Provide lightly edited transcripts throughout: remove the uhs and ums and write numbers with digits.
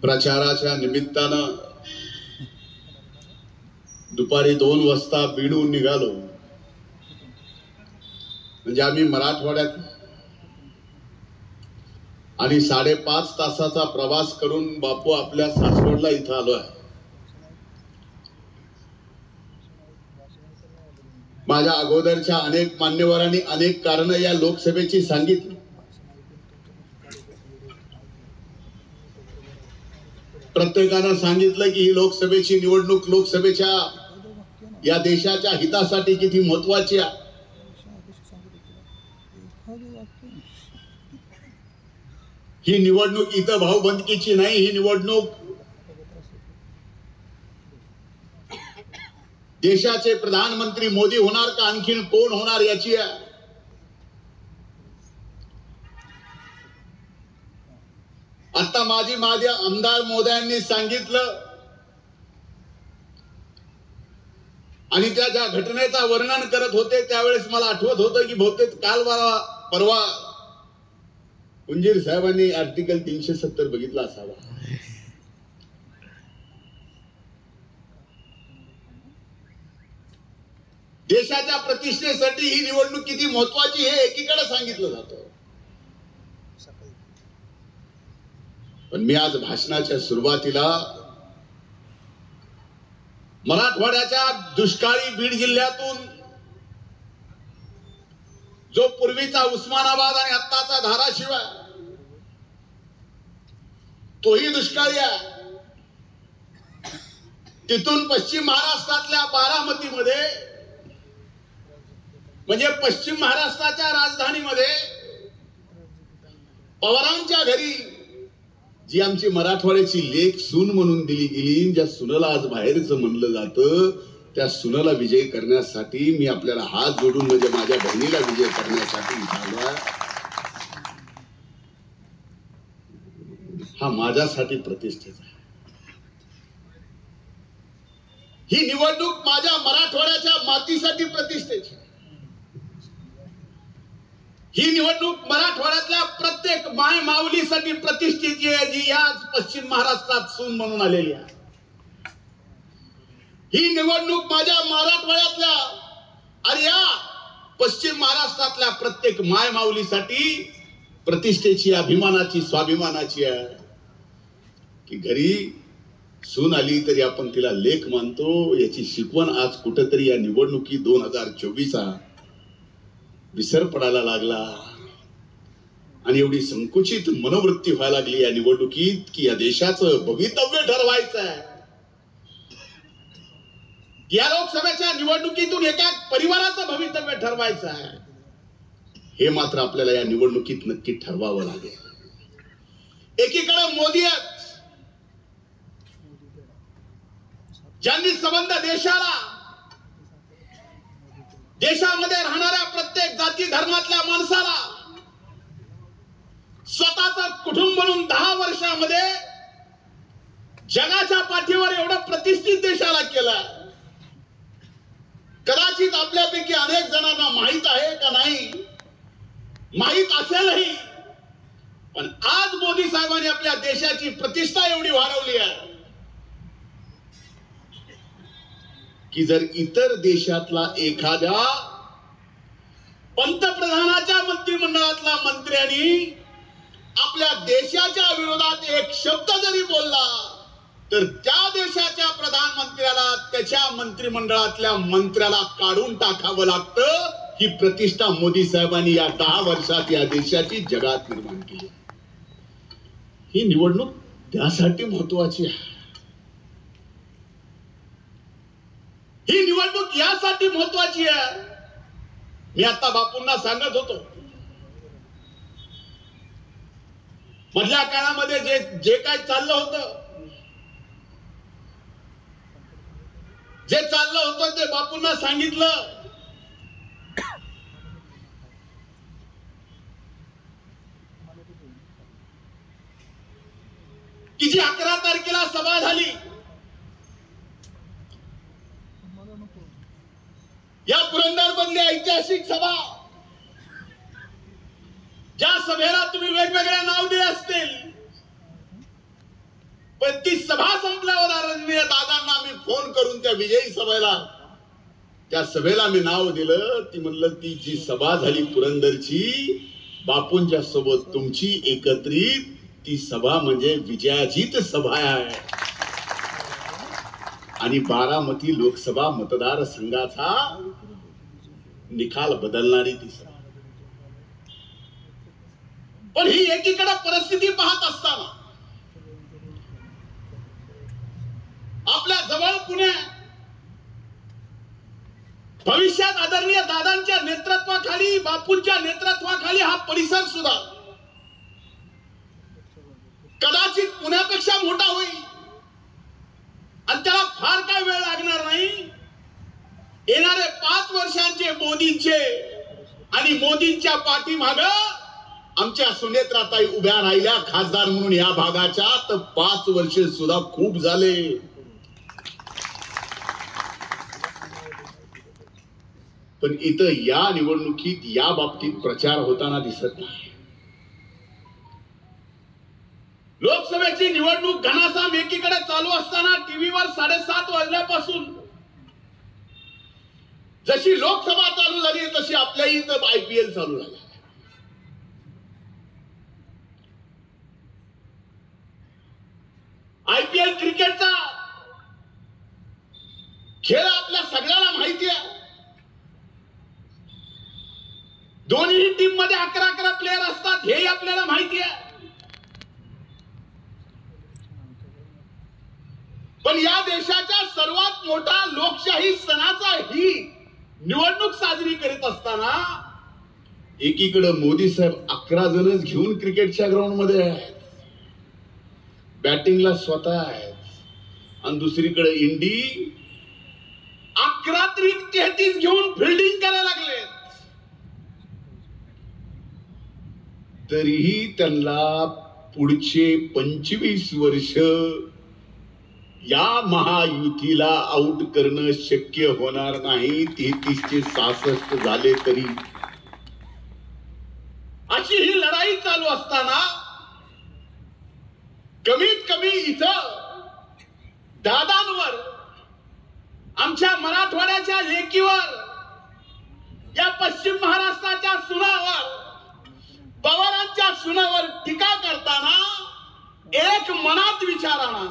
प्रचाराच्या निमित्तानं दुपारी 2 वाजता बीडहून निघालो. म्हणजे आम्ही मराठवाड्यात आणि 5.5 तासाचा प्रवास करून बापू आपल्या सासवडला इथं आलो आहे. माझ्या अगोदरच्या अनेक मान्यवरांनी अनेक कारणं या लोकसभेची सांगितली. प्रत्येकानं सांगितलं की ही लोकसभेची निवडणूक लोकसभेच्या या देशाच्या हितासाठी किती महत्वाची आहे. ही निवडणूक इथं भाऊबंदकीची नाही, ही निवडणूक देशाचे प्रधानमंत्री मोदी होणार का आणखीन कोण होणार याची आहे. आता माझे आमदार महोदयांनी सांगितलं आणि त्या ज्या घटनेचा वर्णन करत होते त्यावेळेस मला आठवत होतं की बहुतेक काल परवा उंजीर साहेबांनी आर्टिकल 370 बघितला असावा. देशाच्या प्रतिष्ठेसाठी ही निवडणूक किती महत्वाची हे एकीकडे सांगितलं जातं. पण मी आज भाषणाच्या सुरुवातीला मराठवाड्याच्या दुष्काळी बीड जिल्ह्यातून जो पूर्वीचा उस्मानाबाद आणि आत्ताचा धाराशिव आहे तोही दुष्काळी आहे. तिथून पश्चिम महाराष्ट्रातल्या बारामतीमध्ये म्हणजे पश्चिम महाराष्ट्राच्या राजधानीमध्ये पवारांच्या घरी जी आमची मराठवाड्याची लेक सून म्हणून दिली गेली, ज्या सुनेला आज बाहेरचं म्हणलं जातं, त्या सुनेला विजय करण्यासाठी मी आपल्याला हात जोडून म्हणजे माझ्या बहिणीला विजय करण्यासाठी आलो. हा माझ्यासाठी प्रतिष्ठेचा आहे. ही निवडणूक माझ्या मराठवाड्याच्या मातीसाठी प्रतिष्ठेची. ही निवडणूक मराठवाड्यातल्या प्रत्येक माय माऊलीसाठी प्रतिष्ठेची आहे, जी याच पश्चिम महाराष्ट्रात सून म्हणून आलेली आहे. ही निवडणूक माझ्या मराठवाड्यातल्या आणि या पश्चिम महाराष्ट्रातल्या प्रत्येक माय माऊलीसाठी प्रतिष्ठेची, अभिमानाची, स्वाभिमानाची आहे. की घरी सून आली तरी आपण तिला लेक मानतो, याची शिकवण आज कुठेतरी या निवडणुकी 2024 विसर पडायला लागला. आणि एवढी संकुचित मनोवृत्ती व्हायला लागली या निवडणुकीत की या देशाचं भवितव्य ठरवायचं आहे. या लोकसभेच्या निवडणुकीतून एका परिवाराचं भवितव्य ठरवायचं आहे. हे मात्र आपल्याला या निवडणुकीत नक्की ठरवावं लागेल. एकीकडे मोदी आहेत ज्यांनी संबंध देशामध्ये राहणाऱ्या प्रत्येक जाती धर्मातल्या माणसाला स्वतःचं कुटुंब म्हणून 10 वर्षामध्ये जगाच्या पाठीवर एवढं प्रतिष्ठित देशाला केलं. कदाचित आपल्यापैकी अनेक जणांना माहित आहे का नाही माहित असेलही, पण आज मोदी साहेबांनी आपल्या देशाची प्रतिष्ठा एवढी वाढवली आहे की जर इतर देशातला एखाद्या पंतप्रधानाच्या मंत्रिमंडळातल्या मंत्र्यांनी आपल्या देशाच्या विरोधात एक शब्द जरी बोलला तर त्या देशाच्या प्रधानमंत्र्याला त्याच्या मंत्रिमंडळातल्या मंत्र्याला काढून टाकावं लागतं. ही प्रतिष्ठा मोदी साहेबांनी या 10 वर्षात या देशाची जगात निर्माण केली. ही निवडणूक त्यासाठी महत्वाची आहे. ही निवडणूक यासाठी महत्वाची आहे. मी आता बापूंना सांगत होतो मधल्या काळामध्ये जे काय चाललं होतं ते बापूंना सांगितलं. की जी 11 तारखेला सभा झाली, या पुरंदर मधली ऐतिहासिक सभा, ज्या सभेला तुम्ही वेगवेगळे नाव दिले असतील पण ती सभा संपल्यावर आदरणीय दादांना मी फोन करून त्या विजयी सभेला, त्या सभेला मी नाव दिलं. ती म्हणलं ती जी सभा झाली पुरंदरची बापूंच्या सोबत तुमची एकत्रित, ती सभा म्हणजे विजयाजीत सभा आहे. आणि बारामती लोकसभा मतदारसंघाचा निकाल बदलणारी ती सभा. पण ही एकीकडे परिस्थिती पाहत असताना आपल्या जवळ पुणे भविष्यात आदरणीय दादांच्या नेतृत्वाखाली, बापूंच्या नेतृत्वाखाली हा परिसर सुद्धा कदाचित पुण्यापेक्षा मोठा होईल आणि त्याला फार काय वेळ लागणार नाही. येणारे 5 वर्षांचे मोदींचे आणि मोदींच्या पाठीमागं आमच्या सुनेत्राताई उभ्या राहिल्या खासदार म्हणून या भागाच्या, तर 5 वर्ष सुद्धा खूप झाले. पण इथं या निवडणुकीत या बाबतीत प्रचार होताना दिसत नाही. लोकसभेची निवडणूक घणासाम एकीकडे चालू असताना टीव्हीवर 7:30 वाजल्यापासून जशी लोकसभा चालू झाली तशी आपल्या इथं IPL चालू झाला. IPL क्रिकेटचा खेळ आपल्या सगळ्यांना माहिती आहे. दोन्ही टीम मध्ये 11 प्लेयर असतात हे आपल्याला माहिती आहे. पण या देशाच्या सर्वात मोठा लोकशाही सणाचा ही निवडणूक साजरी करीत असताना एकीकडे मोदी साहेब 11 जणच घेऊन क्रिकेटच्या ग्राउंड मध्ये आहेत, बॅटिंगला स्वतः आहेत, आणि दुसरीकडे इंडी 11-33 घेऊन फिल्डिंग करायला लागले. तरीही त्यांना पुढचे 25 वर्ष या महायुतीला आउट करणं शक्य होणार नाही. 33-66 झाले तरी अशी ही लढाई चालू असताना कमीत कमी इथं दादांवर, आमच्या मराठवाड्याच्या लेकीवर, या पश्चिम महाराष्ट्राच्या सुनावर, पवारांच्या सुनावर टीका करताना एक मनात विचार आणा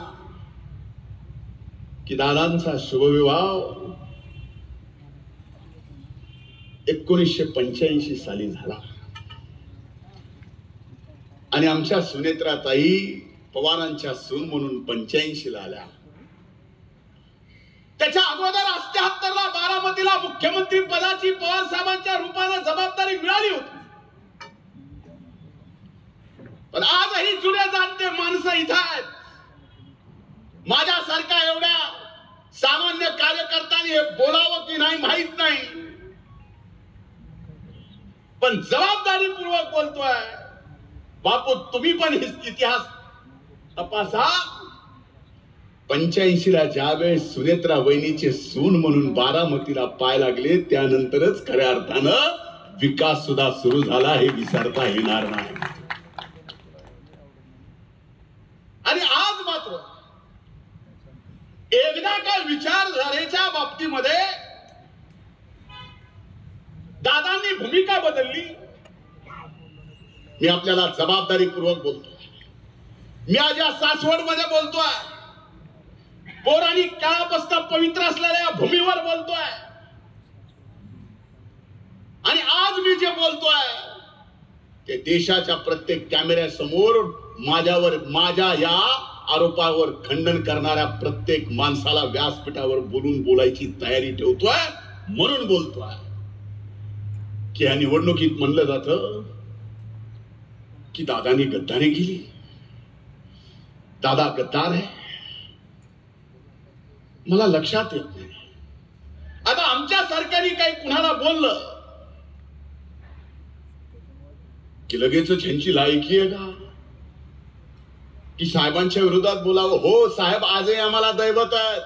की दादांचा शुभविवाह 1985 साली झाला आणि आमच्या सुनेत्राताई पवारांच्या सून म्हणून 85 ला आल्या. त्याच्या अगोदर 78 ला बारामतीला मुख्यमंत्री पदाची पवार साहेबांच्या रूपाने जबाबदारी मिळाली होती. पण आजही जुने जाणते माणसं इथं आहेत. माझ्यासारखा एवढ्या सामान्य कार्यकर्त्यांनी हे बोलावं की नाही माहित नाही, पण जबाबदारीपूर्वक बोलतोय. बापू तुम्ही पण इतिहास तपासा. 85 ला ज्यावेळेस सुनेत्रा वहिनीचे सून म्हणून बारामतीला पाय लागले त्यानंतरच खऱ्या अर्थानं विकास सुद्धा सुरू झाला, हे विसरता येणार नाही. आणि आज मात्र एकदा का विचारधारेच्या बाबतीमध्ये दादांनी भूमिका बदलली. मी आपल्याला जबाबदारीपूर्वक बोलतोय. मी आज या सासवड मध्ये बोलतोय, पौराणिक काळापासून पवित्र असलेल्या भूमीवर बोलतोय. आणि आज मी जे बोलतोय ते देशाच्या प्रत्येक कॅमेऱ्यासमोर माझ्या या आरोपावर खंडन करणाऱ्या प्रत्येक माणसाला व्यासपीठावर बोलायची तयारी ठेवतोय. म्हणून बोलतोय की या निवडणुकीत म्हणलं जातं की दादानी गद्दारी केली, दादा गद्दार आहे. मला लक्षात येत नाही. आता आमच्या सारख्यानी काही कुणाला बोललं की लगेच ह्यांची लायकी आहे का की साहेबांच्या विरोधात बोलावं. हो साहेब आजही आम्हाला दैवत आहेत,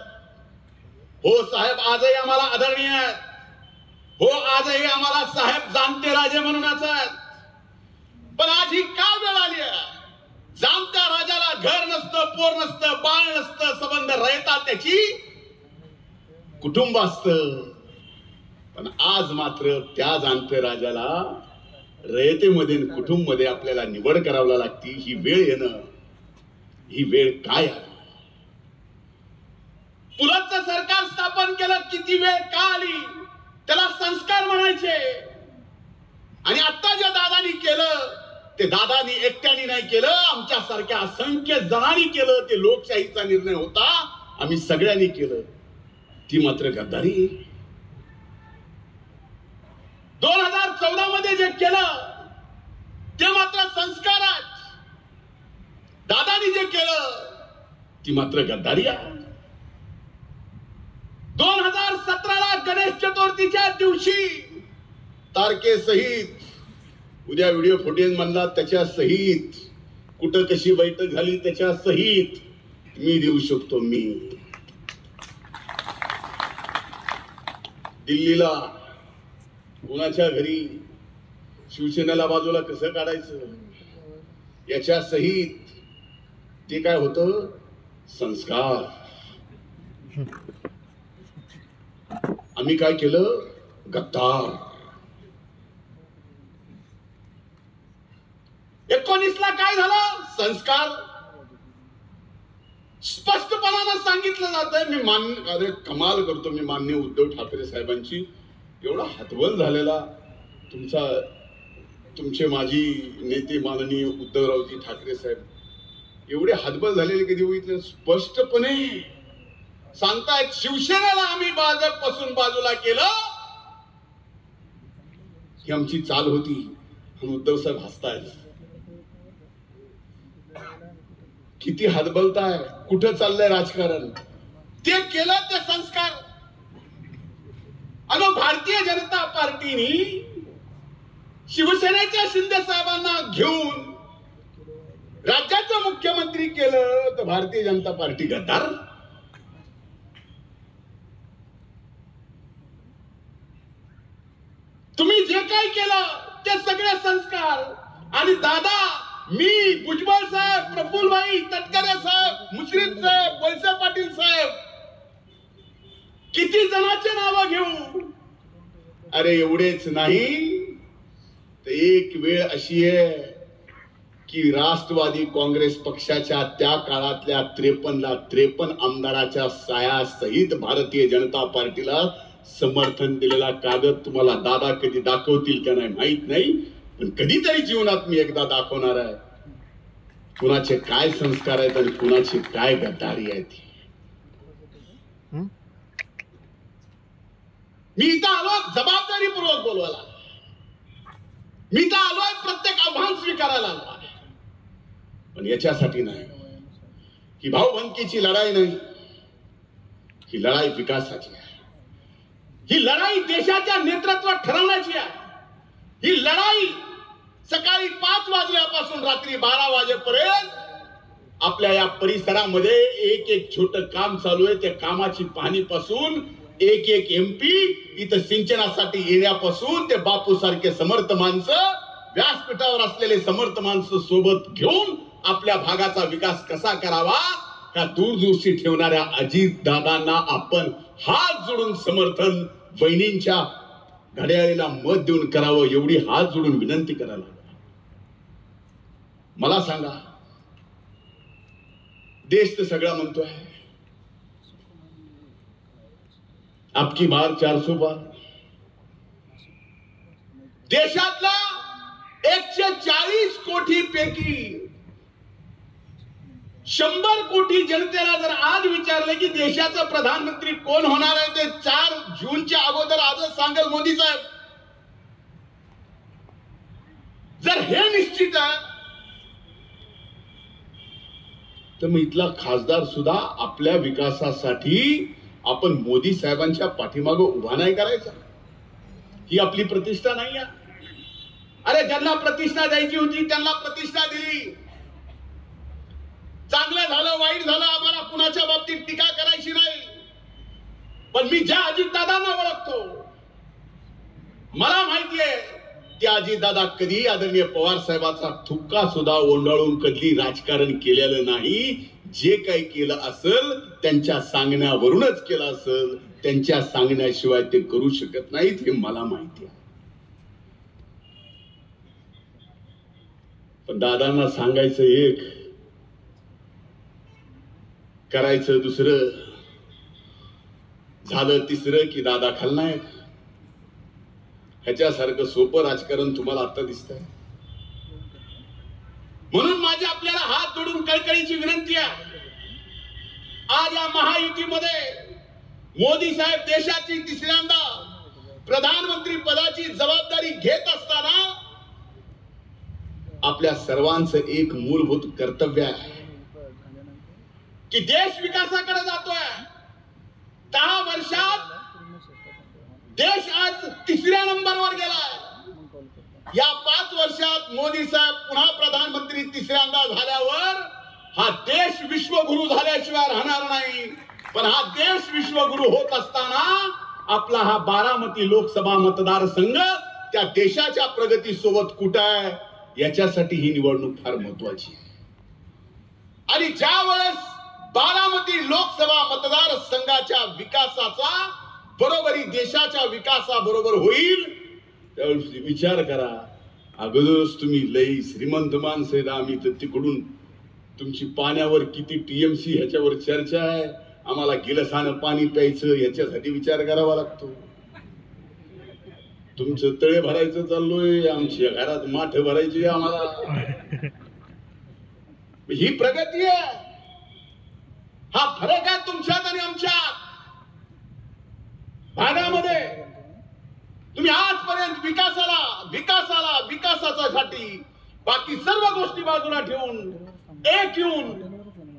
हो साहेब आजही आम्हाला आदरणीय आहेत, हो आजही आम्हाला साहेब जाणते राजे म्हणूनच आहेत. पण आज ही का वेळ आली आहे? जाणत्या राजाला घर नसतं, पोर नसतं, बाळ नसतं, संबंध रयता त्याची कुटुंब असतं. पण आज मात्र त्या जाणत्या राजाला रयतेमध्ये कुटुंब मध्ये आपल्याला निवड करावी लागती. ही वेळ येणं, ही वेळ काय आहे? पुलतचं सरकार स्थापन केलं, किती वेळ का आली? त्याला संस्कार म्हणायचे. आणि आता जे दादानी केलं ते दादानी एकट्याने नाही केलं, आमच्या सारख्या असंख्य जणांनी केलं. ते लोकशाहीचा निर्णय होता, आम्ही सगळ्यांनी केलं. ती मात्र गद्दारी. 2014 मध्ये जे केलं ते मात्र संस्कार आहेत. दादानी जे केलं ती मात्र गद्दारी आहे. 2017ला गणेश चतुर्थीच्या दिवशी तारखेसहित, उद्या व्हिडिओ फुटेज म्हणला त्याच्या सहित, कुठं कशी बैठक झाली त्याच्या सहित मी देऊ शकतो. मी दिल्लीला कोणाच्या घरी शिवसेनेला बाजूला कसं काढायचं याच्या सहित ते काय होतं? संस्कार. आम्ही काय केलं? गद्दार. 19ला काय झालं? संस्कार. स्पष्टपणानं सांगितलं जातंय. मी मान्य, अरे कमाल करतो मी, मान्य उद्धव ठाकरे साहेबांची एवढा हतबल झालेला तुमचे माजी नेते माननीय उद्धवरावजी ठाकरे साहेब एवढे हतबल झालेले कधी बघितले? स्पष्टपणे सांगतायत शिवसेनेला आम्ही भाजप पासून बाजूला केलं, ही आमची चाल होती. आणि उद्धव साहेब हसतायत. किती हतबलताय, कुठं चाललंय राजकारण? ते केलं ते संस्कार. आणि भारतीय जनता पार्टीने शिवसेनेच्या शिंदे साहेबांना घेऊन राज्याचं मुख्यमंत्री केलं, तर भारतीय जनता पार्टी गद्दार. तुम्ही जे काय केलं ते सगळे संस्कार. आणि दादा, मी, भुजबळ साहेब, प्रफुल्लभाई, तटकरे साहेब, मुश्रीफ साहेब, वळसे पाटील साहेब, किती जणांचे नाव घेऊ? अरे एवढेच नाही तर एक वेळ अशी आहे की राष्ट्रवादी काँग्रेस पक्षाच्या त्या काळातल्या 53 आमदाराच्या सायासहित भारतीय जनता पार्टीला समर्थन दिलेला कागद तुम्हाला दादा कधी दाखवतील का नाही माहित नाही, पण कधीतरी जीवनात मी एकदा दाखवणार आहे. कुणाचे काय संस्कार आहेत आणि कुणाची काय गद्दारी आहे ती. मी इथं आलो जबाबदारीपूर्वक बोलवायला. मी इथं आलोय प्रत्येक आव्हान स्वीकारायला आलो. पण याच्यासाठी नाही, ही भाऊबंदकीची लढाई नाही, ही लढाई विकासाची आहे. ही लढाई देशाच्या नेतृत्व ठरवण्याची आहे. ही लढाई सकाळी 5 वाजल्यापासून रात्री 12 वाजेपर्यंत आपल्या या परिसरामध्ये एक एक छोट काम चालू आहे. त्या कामाची पाहणी पासून एक एक MP इथं सिंचनासाठी येण्यापासून ते बापू सारखे समर्थ माणसं, व्यासपीठावर असलेले समर्थ माणसं सोबत घेऊन आपल्या भागाचा विकास कसा करावा या दूरदृष्टी ठेवणाऱ्या अजित दादांना आपण हात जोडून समर्थन, वहिनींच्या घड्याळीला मत देऊन करावं एवढी हात जोडून विनंती करायला. मला सांगा, देश तर सगळा म्हणतोय आपकी बार 400 पार. देशातला 140 कोटी पैकी 100 कोटी जनतेला जर आज विचारले की देशाचा प्रधानमंत्री कोण होणार आहे, ते 4 जूनच्या अगोदर आजच सांगेल मोदी साहेब. जर हे निश्चित आहे तर मग इथला खासदार सुद्धा आपल्या विकासासाठी आपण मोदी साहेबांच्या पाठीमागे उभा नाही करायचा. ही आपली प्रतिष्ठा नाही आहे. अरे ज्यांना प्रतिष्ठा द्यायची होती त्यांना प्रतिष्ठा दिली. चांगलं झालं वाईट झालं आम्हाला कुणाच्या बाबतीत टीका करायची नाही. पण मी ज्या अजितदादांना ओळखतो, मला माहिती आहे त्या अजितदादा कधी आदरणीय पवार साहेबांचा थुक्का सुद्धा ओंडाळून कधी राजकारण केलेलं नाही. जे काही केलं असेल त्यांच्या सांगण्यावरूनच केलं असेल, त्यांच्या सांगण्याशिवाय ते करू शकत नाहीत हे मला माहिती आहे. पण दादांना सांगायचं एक, करायचं दुसरं, झालं तिसरं की दादा खलनायक. ह्याच्यासारखं सोपं राजकारण तुम्हाला आता दिसतंय. म्हणून माझी आपल्याला हात जोडून कळकळीची विनंती आहे. आज या महायुतीमध्ये मोदी साहेब देशाची तिसऱ्यांदा प्रधानमंत्री पदाची जबाबदारी घेत असताना आपल्या सर्वांचं एक मूलभूत कर्तव्य आहे की देश विकासाकडे जातोय. 10 वर्षात देश आज तिसऱ्या नंबरवर गेलाय. या 5 वर्षात मोदी साहेब पुन्हा प्रधानमंत्री तिसऱ्यांदा झाल्यावर हा देश विश्वगुरु झाल्याशिवाय राहणार नाही. पण हा देश विश्वगुरु होत असताना आपला हा बारामती लोकसभा मतदारसंघ त्या देशाच्या प्रगतीसोबत कुठं आहे याच्यासाठी ही निवडणूक फार महत्वाची आहे. आणि ज्या वेळेस बारामती लोकसभा मतदारसंघाच्या विकासाचा बरोबरी देशाच्या विकासाबरोबर होईल त्यावेळेस विचार करा. अगोदरच तुम्ही लई श्रीमंत माणसं आहेत, आम्ही तर तिकडून तुमची पाण्यावर किती टीएमसी ह्याच्यावर चर्चा आहे, आम्हाला गिलासानं पाणी प्यायचं ह्याच्यासाठी विचार करावा लागतो. तुमचं तळे भरायचं चाललोय, आमच्या घरात माठ भरायची आम्हाला. ही प्रगती आहे. हा फरक आहे तुमच्यात आणि आमच्यात. भागामध्ये तुम्ही आजपर्यंत विकासासाठी बाकी सर्व गोष्टी बाजूला ठेवून एक येऊन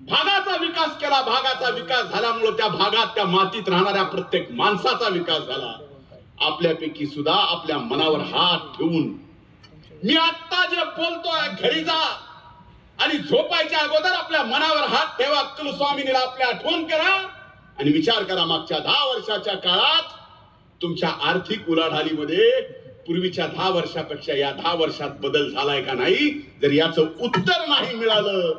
भागाचा विकास केला. भागाचा विकास झाल्यामुळे त्या भागात त्या मातीत राहणाऱ्या प्रत्येक माणसाचा विकास झाला. आपल्यापैकी सुद्धा आपल्या मनावर हात ठेवून मी आता जे बोलतोय घरी जा आणि झोपायच्या अगोदर आपल्या मनावर हात ठेवा. कुलस्वामिनीला आपल्या आठवण करा आणि विचार करा मागच्या 10 वर्षाच्या काळात तुमच्या आर्थिक उलाढालीमध्ये पूर्वीच्या 10 वर्षापेक्षा या 10 वर्षात बदल झालाय का नाही. जर याचं उत्तर नाही मिळालं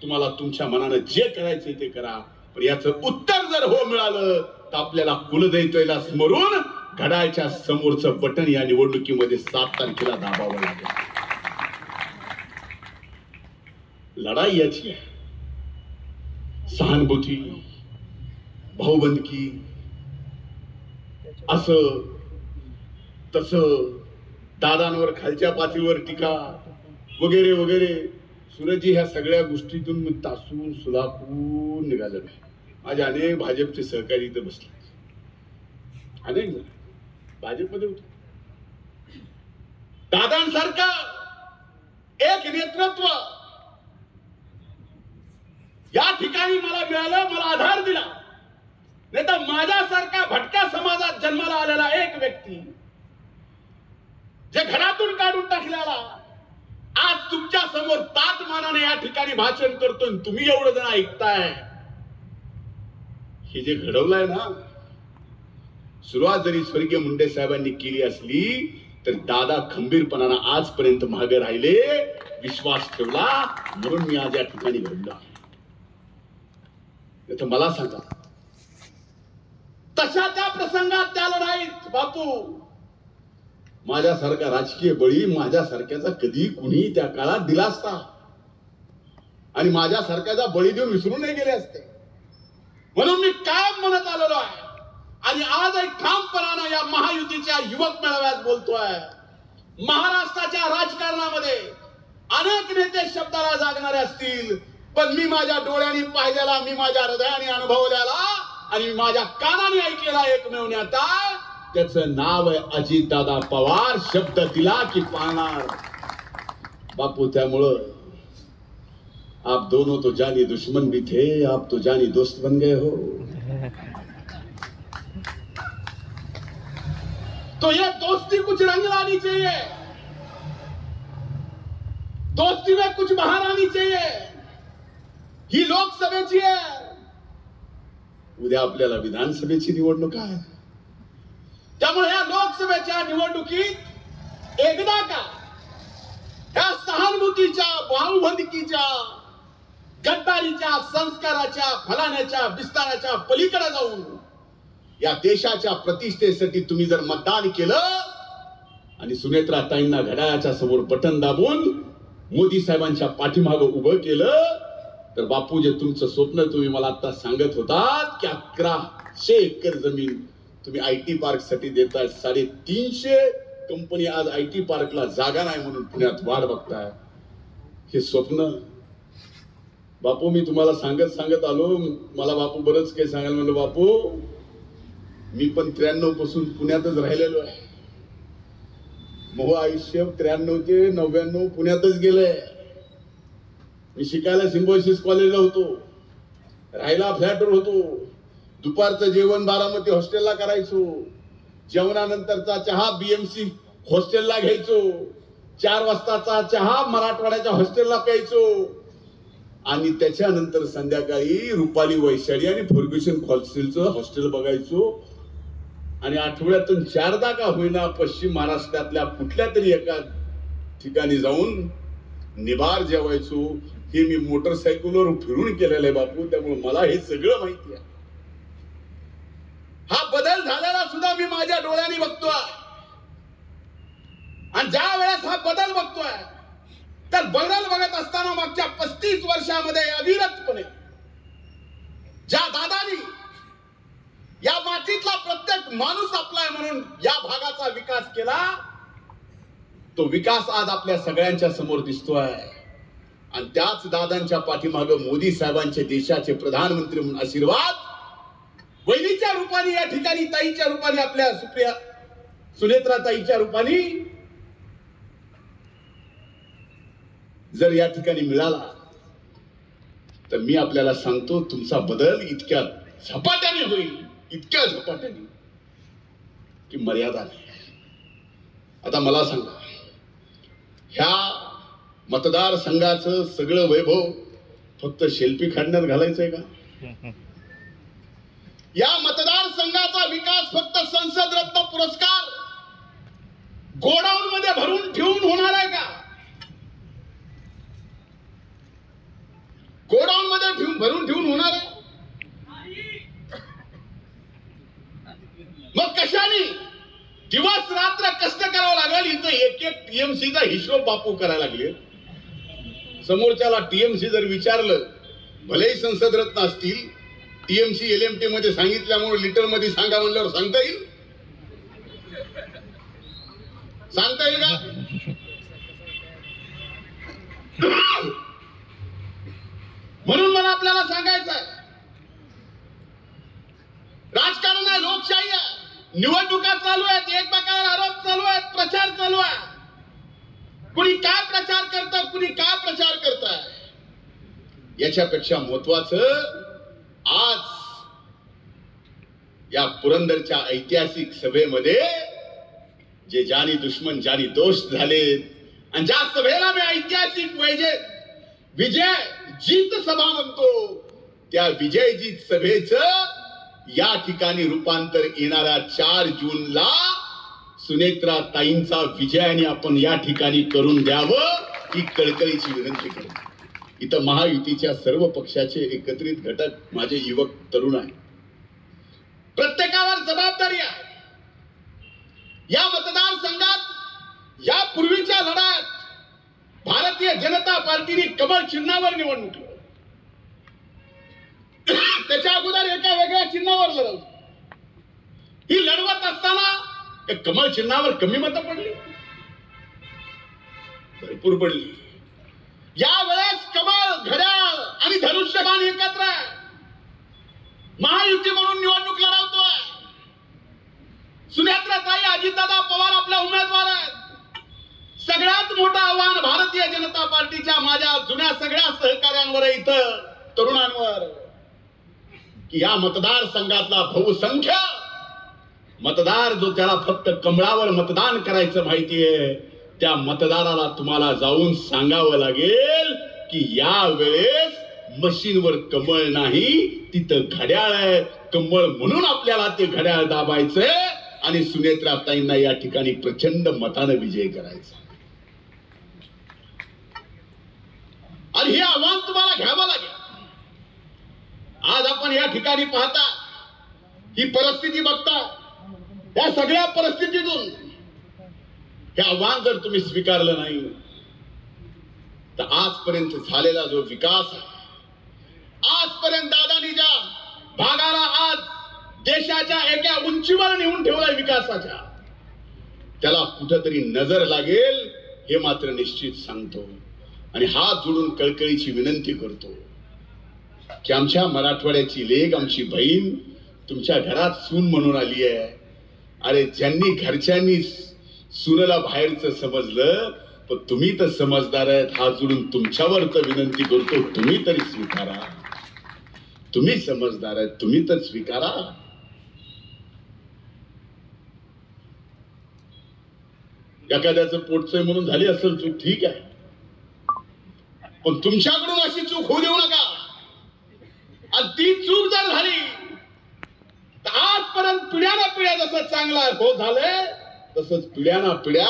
तुम्हाला तुमच्या मनानं जे करायचे ते करा. पण याचं उत्तर जर हो मिळालं तर आपल्याला कुलदैवतेला स्मरून घड्याळच्या समोरचं बटन या निवडणुकीमध्ये 7 तारखेला दाबावं लागेल. लढाई याची आहे. सहानुभूती, भाऊबंदकी, असं तसं, दादांवर खालच्या पातळीवर टीका वगैरे वगैरे. सूरजजी ह्या सगळ्या गोष्टीतून मी तासून सुलाखून निघालो नाही. माझे अनेक भाजपचे सहकारी इथे बसले, अनेक जण भाजपमध्ये होते. दादांसारखं एक नेतृत्व या ठिकाणी मला मिळालं, मला आधार दिला. नाही तर माझ्यासारख्या भटक्या समाजात जन्माला आलेला एक व्यक्ती जे घरातून काढून टाकलेला आज तुमच्या समोर ताटमानाने या ठिकाणी भाषण करतोय, तुम्ही एवढं जण ऐकताय. हे जे घडवलंय ना, सुरुवात जरी स्वर्गीय मुंडे साहेबांनी केली असली तर दादा खंबीरपणानं आजपर्यंत मागे राहिले, विश्वास ठेवला, म्हणून मी आज या ठिकाणी घडलो. तर मला सांगा, तशा त्या प्रसंगात त्या लढाईत बापू माझ्यासारखा राजकीय बळी माझ्यासारख्याचा कधी कुणी त्या काळात दिला असता आणि माझ्यासारख्याचा बळी देऊन विसरून नाही गेले असते. म्हणून मी कायम म्हणत आलेलो आहे आणि आज एक ठामपणानं या महायुतीच्या युवक मेळाव्यात बोलतोय. महाराष्ट्राच्या राजकारणामध्ये अनेक नेते शब्दाला जागणारे असतील, पण मी माझ्या डोळ्यांनी पाहिलेला, मी माझ्या हृदयाने अनुभवलेला आणि माझ्या कानाने ऐकलेला एकमेव नेता, त्याचं नाव आहे अजितदादा पवार. शब्द दिला की पाळणार बापू. त्यामुळं आप दोनों तो जानी दुश्मन भी थे, आप तो जानी दोस्त बन गए हो. तो ये दोस्ती कुछ रंग लानी चाहिए, दोस्ती में कुछ बाहर आनी चाहिए. ही लोकसभेची आहे, उद्या आपल्याला विधानसभेची निवडणूक आहे. त्यामुळे या लोकसभेच्या निवडणुकीत एकदा का ह्या सहानुभूतीच्या, भावबंदकीच्या, गद्दारीच्या, संस्काराच्या, फलाण्याच्या, विस्ताराच्या पलीकडे जाऊन या देशाच्या प्रतिष्ठेसाठी तुम्ही जर मतदान केलं आणि सुनेत्राताईंना घड्याळाच्या समोर बटन दाबून मोदी साहेबांच्या पाठीमागे उभं केलं, तर बापू जे तुमचं स्वप्न तुम्ही मला आता सांगत होतात की 1100 एकर जमीन तुम्ही IT पार्क साठी देताय, 350 कंपनी आज IT पार्कला जागा नाही म्हणून पुण्यात वाट बघताय, हे स्वप्न बापू मी तुम्हाला सांगत आलो. मला बापू बरंच काही सांगायला म्हणलं, बापू मी पण 93 पासून पुण्यातच राहिलेलो आहे. मग आयुष्य 93 ते 99 पुण्यातच गेलंय. मी शिकायला सिम्बॉयसिस कॉलेजला होतो, राहायला फ्लॅटवर होतो, दुपारचं जेवण बारामती हॉस्टेलला करायचो, जेवणानंतरचा चहा BMC हॉस्टेलला घ्यायचो, 4 वाजताचा चहा मराठवाड्याच्या हॉस्टेलला प्यायचो आणि त्याच्यानंतर संध्याकाळी रुपाली वैशाली आणि फर्ग्युसन हॉस्टेलचं हॉस्टेल बघायचो आणि आठवड्यातून 4दा का होईना पश्चिम महाराष्ट्रातल्या कुठल्या तरी एका ठिकाणी जाऊन निबार जेवायचो. हे मी मोटरसायकलवर फिरून केलेलं आहे बापू, त्यामुळे मला हे सगळं माहिती आहे. हा बदल झालेला सुद्धा मी माझ्या डोळ्यांनी बघतोय आणि ज्या वेळेस हा बदल बघतोय तर बदल बघत असताना मागच्या 35 वर्षामध्ये अविरतपणे ज्या दादानी या मातीतला प्रत्येक माणूस आपला म्हणून या भागाचा विकास केला, तो विकास आज आपल्या सगळ्यांच्या समोर दिसतोय आणि त्याच दादांच्या पाठीमागे मोदी साहेबांचे देशाचे प्रधानमंत्री म्हणून आशीर्वाद वहिनीच्या रूपाने या ठिकाणी, ताईच्या रूपाने, आपल्या सुप्रिया सुनेत्रा ताईच्या रूपाने जर या ठिकाणी मिळाला तर मी आपल्याला सांगतो तुमचा बदल इतक्या झपाट्याने होईल, इतक्या झपाट्याने की मर्यादा नाही. आता मला सांगा, ह्या मतदारसंघाचं सगळं वैभव फक्त शेल्फी काढण्यात घालायचंय का? या मतदारसंघाचा विकास फक्त संसद रत्न पुरस्कार गोडाऊन मध्ये भरून ठेवून होणार आहे का? गोडाऊन मध्ये भरून ठेवून होणार आहे? मग कशाने दिवस रात्र कष्ट करावं लागेल? इथं एक TMCचा हिशोब बापू करायला लागले. समोरच्याला TMC जर विचारलं, भलेही संसद रत्न असतील, TMC LMT मध्ये सांगितल्यामुळे लिटर मध्ये सांगा म्हणल्यावर सांगता येईल? सांगता येईल का? म्हणून मला आपल्याला सांगायचं आहे, राजकारण आहे, लोकशाही आहे, निवडणुका चालू आहेत, एकमेकांवर आरोप चालू आहेत, प्रचार चालू आहे. कुणी काय प्रचार करतं, कुणी काय प्रचार करताय, याच्यापेक्षा महत्वाचं आज या पुरंदरच्या ऐतिहासिक सभेमध्ये जे जानी दुश्मन जानी दोस्त झाले आणि ज्या सभेला मी ऐतिहासिक विजय जीत सभा म्हणतो, त्या विजयजीत सभेचं या ठिकाणी रूपांतर येणाऱ्या 4 जूनला सुनेत्रा ताईंचा विजयाने आपण या ठिकाणी करून द्यावं ही कळकळीची विनंती करतो. इथं महायुतीच्या सर्व पक्षाचे एकत्रित घटक माझे युवक तरुण आहे, प्रत्येकावर जबाबदारी आहे. या मतदारसंघात या पूर्वीच्या लढ्यात भारतीय जनता पार्टीने कमळ चिन्हावर निवडणूक लढवली, त्याच्या अगोदर एका वेगळ्या चिन्हावर लढवली. ही लढवत असताना कमळ चिन्हावर कमी मतं पडली, भरपूर पडली. यावेळेस कमळ, घड्याळ आणि धनुष्यबाण एकत्र आहे, महायुती म्हणून निवडणूक लढवतोय. सुनेत्राताई, अजितदादा पवार आपल्या उमेदवार आहेत. सगळ्यात मोठं आव्हान भारतीय जनता पार्टीच्या माझ्या जुन्या सगळ्या सहकार्यांवर, इथं तरुणांवर, की या मतदारसंघातला बहुसंख्य मतदार जो त्याला फक्त कमळावर मतदान करायचं माहितीये, त्या मतदाराला तुम्हाला जाऊन सांगावं लागेल की या वेळेस मशीनवर कमळ नाही, तिथं घड्याळ आहे. कमळ म्हणून आपल्याला ते घड्याळ दाबायचंय आणि सुनेत्राताईंना या ठिकाणी प्रचंड मताने विजय करायचा. आणि हे आव्हान तुम्हाला घ्यावं लागेल. आज आपण या ठिकाणी पाहता, ही परिस्थिती बघता, या सगळ्या परिस्थितीतून हे आव्हान जर तुम्ही स्वीकारलं नाही तर आजपर्यंत झालेला जो विकास आहे, आजपर्यंत दादानी ज्या भागाला आज देशाच्या एका उंचीवर नेऊन ठेवलाय विकासाच्या, त्याला कुठेतरी नजर लागेल हे मात्र निश्चित सांगतो. आणि हात जोडून कळकळीची विनंती करतो की आमच्या मराठवाड्याची लेक, आमची बहीण तुमच्या घरात सून म्हणून आली आहे. अरे ज्यांनी घरच्यांनी सूनला बाहेरचं समजलं, पण तुम्ही तर समजदार आहेत. हात जोडून तुमच्यावर तर विनंती करतो, तुम्ही तरी स्वीकारा. तुम्ही समजदार आहेत, तुम्ही तर स्वीकारा. एखाद्याचं पोटचंय म्हणून झाली असेल चूक, ठीक आहे, पण तुमच्याकडून अशी चूक होऊ देऊ नका. आणि ती चूक जर झाली तर आजपर्यंत पिढ्याना पिढ्या जसं चांगला हो झालंय, तसंच पिढ्याना पिढ्या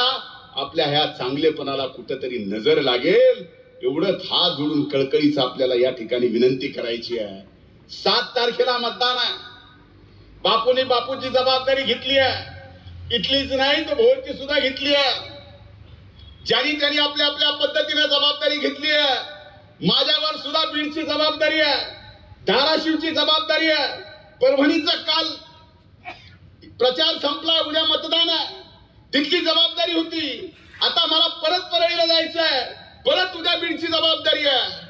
आपल्या ह्या चांगलेपणाला कुठेतरी नजर लागेल. एवढंच हात जोडून कळकळीचं आपल्याला या ठिकाणी विनंती करायची आहे. 7 तारखेला मतदान आहे. बापूंनी बापूची जबाबदारी घेतली आहे. इथलीच नाही तर भोरची सुद्धा घेतली आहे. ज्यांनी त्यांनी आपल्या आपल्या पद्धतीने जबाबदारी घेतली आहे. माझ्यावर सुद्धा बीडची जबाबदारी आहे, धाराशिवची जबाबदारी आहे. परभणीचा काल प्रचार संपला, उद्या मतदान आहे, तिथली जबाबदारी होती. आता मला परत परळीला जायचं आहे, परत उद्या बीडची जबाबदारी आहे.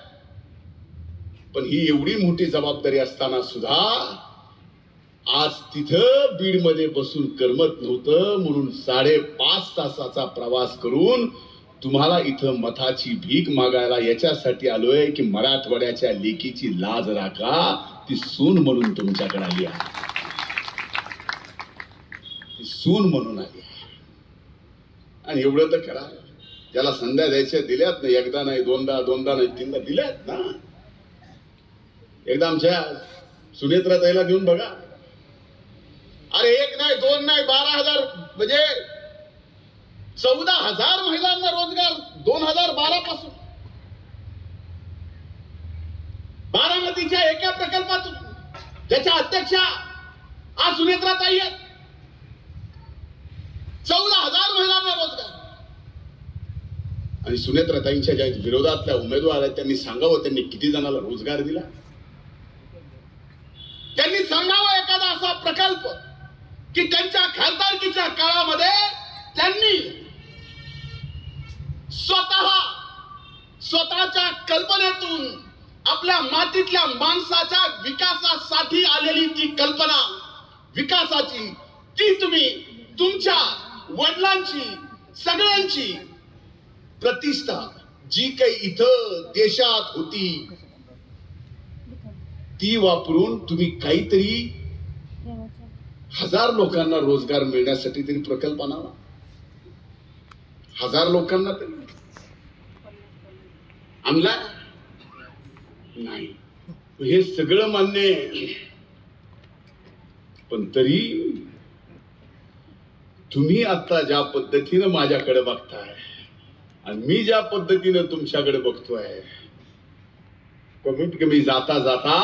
पण ही एवढी मोठी जबाबदारी असताना सुद्धा आज तिथं बीड मध्ये बसून करमत नव्हतं, म्हणून 5.5 तासाचा प्रवास करून तुम्हाला इथं मताची भीक मागायला याच्यासाठी आलोय की मराठवाड्याच्या लेकीची लाज राखा. ती सून म्हणून तुमच्याकडे आली आहे, ती सून म्हणून आली आहे. आणि एवढं तर करा, ज्याला संध्या द्यायच्या दिल्यात ना, एकदा नाही दोनदा, दोनदा नाही तीनदा दिल्यात ना. एकदा आमच्या सुनेत्राताईला देऊन बघा. अरे 1 नाही 2 नाही 12,000 म्हणजे 14,000 महिलांना रोजगार 2012 पासून. बारामतीच्या एका प्रकल्पातून ज्याच्या अध्यक्षा आज सुनेत्राताई आहेत. 14,000 महिलांना रोजगार. आणि सुनेत्राताईंच्या ज्या विरोधातल्या उमेदवार आहेत त्यांनी सांगावं त्यांनी किती जणांना रोजगार दिला. त्यांनी सांगावं एखादा असा प्रकल्प की त्यांच्या खासदारकीच्या काळामध्ये त्यांनी स्वतःच्या कल्पनेतून आपल्या मातीतल्या माणसाच्या विकासासाठी आलेली ती कल्पना विकासाची, ती तुम्ही तुमच्या वडिलांची सगळ्यांची प्रतिष्ठा जी काही इथं देशात होती ती वापरून तुम्ही काहीतरी 1000 लोकांना रोजगार मिळण्यासाठी तरी प्रकल्प आणावा. 1000 लोकांना तरी आणला नाही. हे सगळं मान्य आहे, पण तरी तुम्ही आता ज्या पद्धतीने माझ्याकडे बघताय आणि मी ज्या पद्धतीने तुमच्याकडे बघतोय, कमीत कमी जाता जाता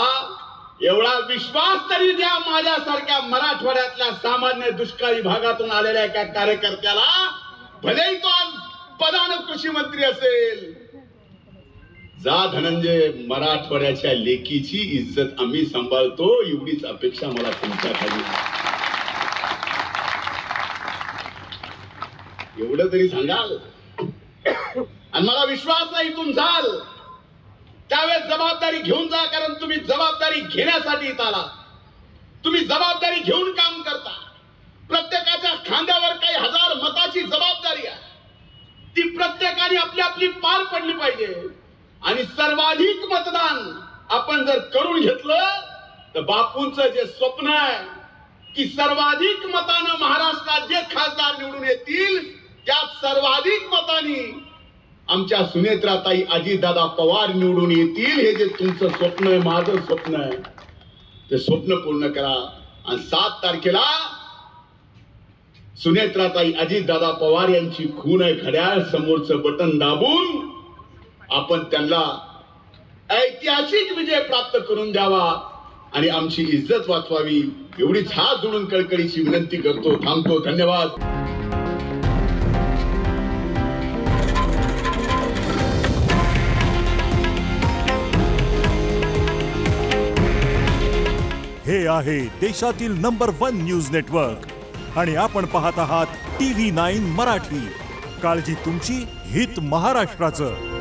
एवढा विश्वास तरी द्या माझ्यासारख्या मराठवाड्यातल्या सामान्य दुष्काळी भागातून आलेल्या एका कार्यकर्त्याला, भलेही तो आज पदाने कृषी मंत्री असेल, जा धनंजय, मराठवाड्याच्या लेकीची इज्जत आम्ही सांभाळतो, एवढीच अपेक्षा मला तुमच्याकडे. एवढं तरी सांगाल. आणि मला विश्वास नाही तुमचाल. त्यावेळेस जबाबदारी घेऊन जा, कारण तुम्ही जबाबदारी घेण्यासाठी इथं आला. तुम्ही जबाबदारी घेऊन काम करता. प्रत्येकाच्या खांद्यावर काही 1000 मताची जबाबदारी आहे. ती प्रत्येकाने आपली आपली पार पडली पाहिजे. आणि सर्वाधिक मतदान आपण जर करून घेतलं तर बापूंचं जे स्वप्न आहे की सर्वाधिक मतानं महाराष्ट्रात जे खासदार निवडून येतील त्यात सर्वाधिक मतांनी आमच्या सुनेत्राताई अजितदादा पवार निवडून येतील. हे जे तुमचं स्वप्न आहे, माझं स्वप्न आहे, ते स्वप्न पूर्ण करा. आणि 7 तारखेला सुनेत्राताई अजितदादा पवार यांची खून आहे घड्याळ समोरचं बटन दाबून आपण त्यांना ऐतिहासिक विजय प्राप्त करून द्यावा आणि आमची इज्जत वाचवावी एवढीच हात जोडून कळकळीची विनंती करतो. थांबतो. धन्यवाद. हे आहे देशातील नंबर 1 न्यूज नेटवर्क आणि आपण पाहत आहात TV9 मराठी. काळजी तुमची, हित महाराष्ट्राचं.